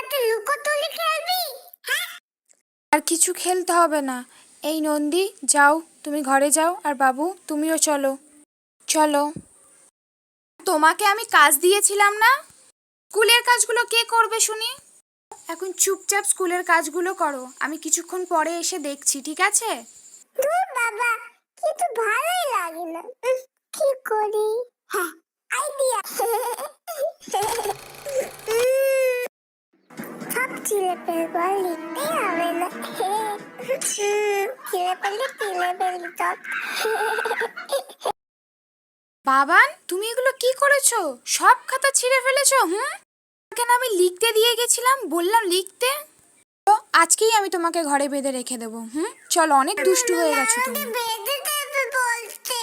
সাথে লুকোচুরি খেলবি? আর কিছু খেলতে হবে না। এই নন্দী, যাও, তুমি ঘরে যাও, আর বাবু তুমিও চলো। চলো। তোমাকে আমি কাজ দিয়েছিলাম না? স্কুলের কাজগুলো কে করবে শুনি? এখন চুপচাপ স্কুলের কাজগুলো করো, আমি কিছুক্ষণ পরে এসে দেখছি, ঠিক আছে? দূর বাবা, কিন্তু ভালোই লাগে না। কি করি? হ্যাঁ, আইডিয়া। সব ছিলে ফেলবো, আর লিখতে হবে না। ছিলে ফেললি সব। বাবান, তুমি এগুলো কি করেছো? সব খাতা ছিঁড়ে ফেলেছো? কেন আমি লিখতে দিয়ে গেছিলাম, বললাম লিখতে। তো আজকেই আমি তোমাকে ঘরে বেঁধে রেখে দেবো। চলো, অনেক দুষ্টু হয়ে গেছো তুমি। বেঁধে দেবে বলতে।